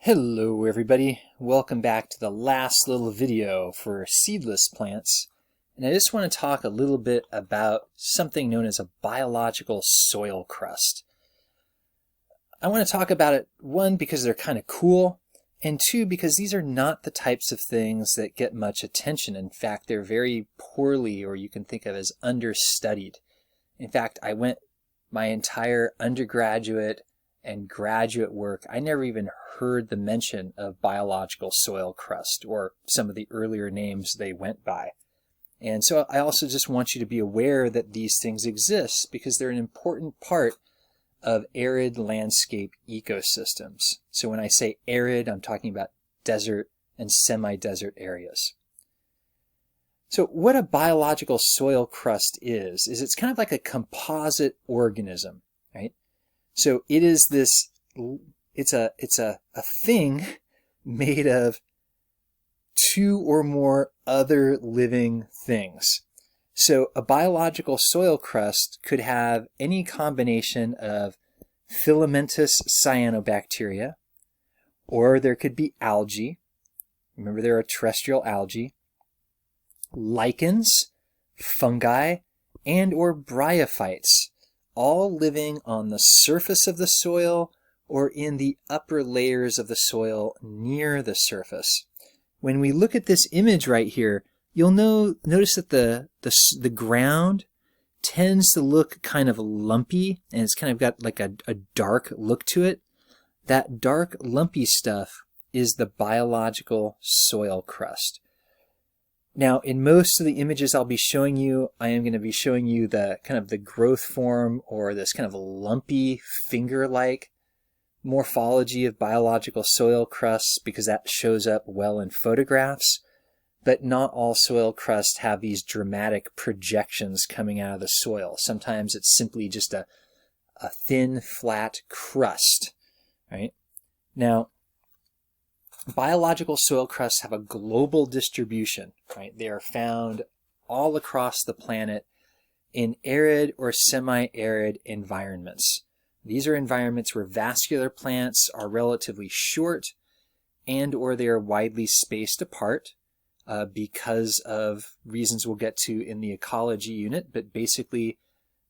Hello everybody, welcome back to the last little video for seedless plants. And I just want to talk a little bit about something known as a biological soil crust. I want to talk about it, one, because they're kind of cool, and two, because these are not the types of things that get much attention. In fact, they're very poorly, or you can think of as understudied. In fact, I went my entire undergraduate and graduate work, I never even heard the mention of biological soil crust or some of the earlier names they went by. And so I also just want you to be aware that these things exist because they're an important part of arid landscape ecosystems. So when I say arid, I'm talking about desert and semi-desert areas. So what a biological soil crust is it's kind of like a composite organism, right? So it is this, it's a thing made of two or more other living things. So a biological soil crust could have any combination of filamentous cyanobacteria, or there could be algae. Remember, there are terrestrial algae, lichens, fungi, and or bryophytes, all living on the surface of the soil or in the upper layers of the soil near the surface. When we look at this image right here, you'll notice that the ground tends to look kind of lumpy, and it's kind of got like a dark look to it. That dark lumpy stuff is the biological soil crust. Now, in most of the images I'll be showing you, I am going to be showing you the kind of the growth form or this kind of lumpy finger-like morphology of biological soil crusts because that shows up well in photographs. But not all soil crusts have these dramatic projections coming out of the soil. Sometimes it's simply just a thin, flat crust, right? Now, biological soil crusts have a global distribution, right? They are found all across the planet in arid or semi-arid environments. These are environments where vascular plants are relatively short and or they are widely spaced apart because of reasons we'll get to in the ecology unit, but basically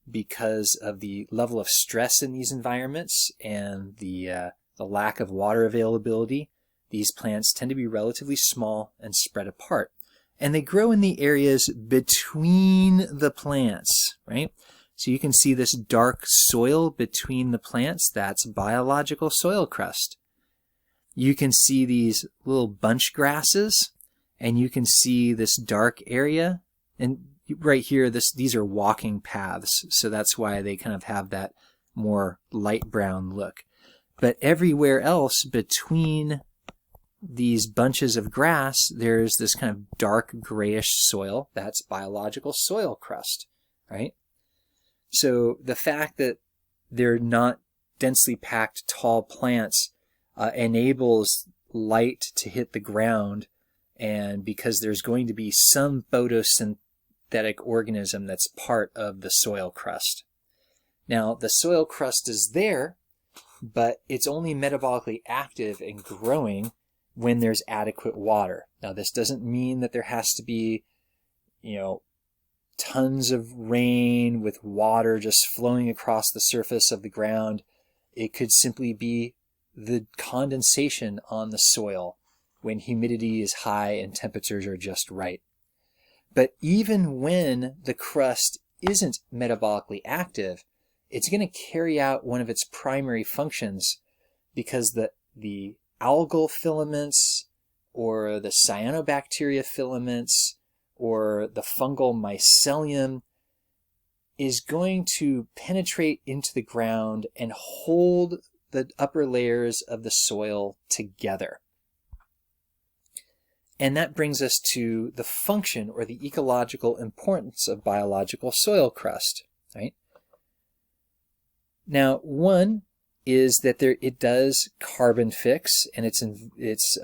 because of the level of stress in these environments and the lack of water availability. These plants tend to be relatively small and spread apart. And they grow in the areas between the plants, right? So you can see this dark soil between the plants. That's biological soil crust. You can see these little bunch grasses, and you can see this dark area. And right here, these are walking paths. So that's why they kind of have that more light brown look. But everywhere else between these bunches of grass, there's this kind of dark grayish soil. That's biological soil crust, right? So the fact that they're not densely packed tall plants enables light to hit the ground, and because there's going to be some photosynthetic organism that's part of the soil crust. Now, the soil crust is there, but it's only metabolically active and growing when there's adequate water. Now, this doesn't mean that there has to be, tons of rain with water just flowing across the surface of the ground. It could simply be the condensation on the soil when humidity is high and temperatures are just right. But even when the crust isn't metabolically active, it's going to carry out one of its primary functions because the algal filaments or the cyanobacteria filaments or the fungal mycelium is going to penetrate into the ground and hold the upper layers of the soil together. And that brings us to the function or the ecological importance of biological soil crust, right? Now, one is that it does carbon fix, and its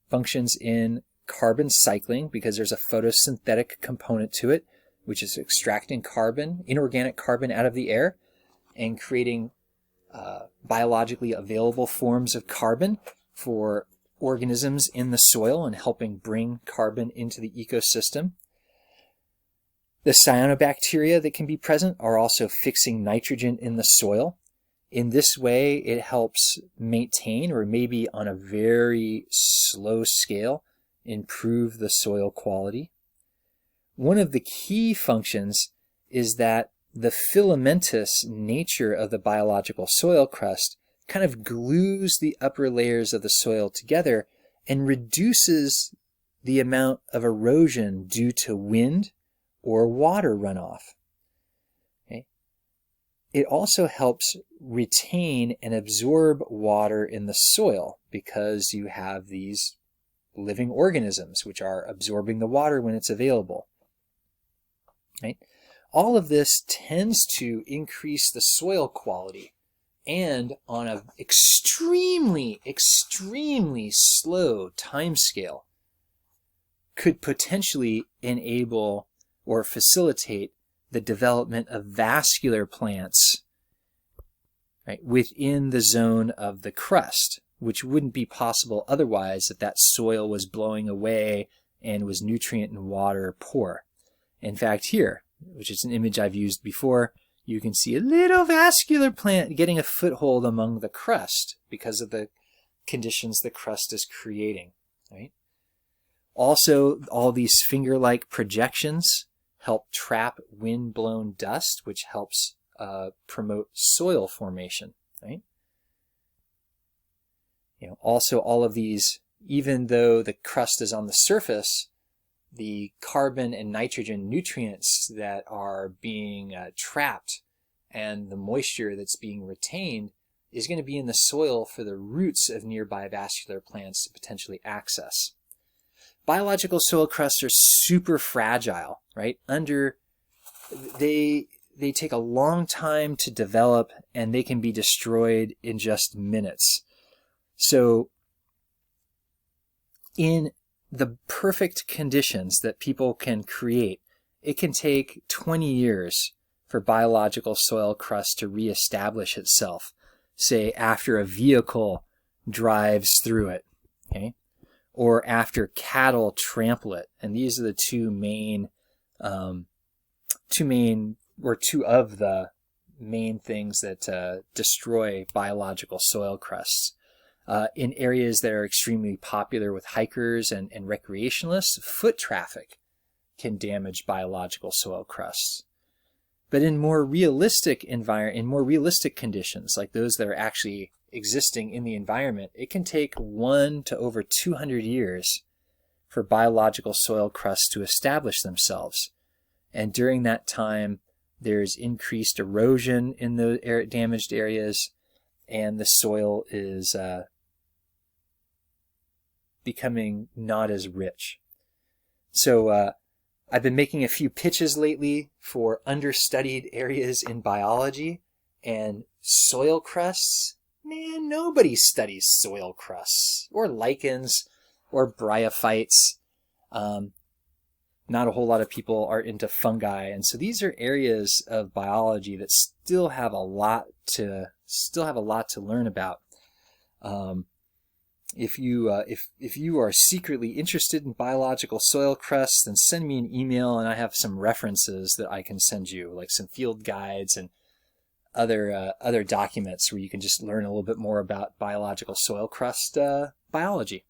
functions in carbon cycling because there's a photosynthetic component to it, which is extracting carbon, inorganic carbon out of the air and creating biologically available forms of carbon for organisms in the soil and helping bring carbon into the ecosystem. The cyanobacteria that can be present are also fixing nitrogen in the soil. In this way, it helps maintain, or maybe on a very slow scale, improve the soil quality. One of the key functions is that the filamentous nature of the biological soil crust kind of glues the upper layers of the soil together and reduces the amount of erosion due to wind or water runoff. Okay. It also helps retain and absorb water in the soil because you have these living organisms which are absorbing the water when it's available. Right? All of this tends to increase the soil quality, and on an extremely, extremely slow time scale could potentially enable or facilitate the development of vascular plants, right, within the zone of the crust, which wouldn't be possible otherwise if that soil was blowing away and was nutrient and water poor. In fact, here, which is an image I've used before, you can see a little vascular plant getting a foothold among the crust because of the conditions the crust is creating. Right? Also, all these finger-like projections help trap wind-blown dust, which helps promote soil formation. Right? Also, all of these, even though the crust is on the surface, the carbon and nitrogen nutrients that are being trapped and the moisture that's being retained is going to be in the soil for the roots of nearby vascular plants to potentially access. Biological soil crusts are super fragile, right? They take a long time to develop and they can be destroyed in just minutes. So in the perfect conditions that people can create, it can take 20 years for biological soil crust to reestablish itself, say after a vehicle drives through it, okay? Or after cattle trample it. And these are the two of the main things that destroy biological soil crusts. In areas that are extremely popular with hikers and recreationalists, foot traffic can damage biological soil crusts. But in more realistic conditions, like those that are actually existing in the environment, it can take 1 to over 200 years for biological soil crusts to establish themselves. And during that time, there's increased erosion in the damaged areas, and the soil is becoming not as rich. So I've been making a few pitches lately for understudied areas in biology, and soil crusts, man, nobody studies soil crusts or lichens or bryophytes. Not a whole lot of people are into fungi, and so these are areas of biology that still have a lot to learn about. If you are secretly interested in biological soil crusts, then send me an email, and I have some references that I can send you, like some field guides and other documents where you can just learn a little bit more about biological soil crust biology.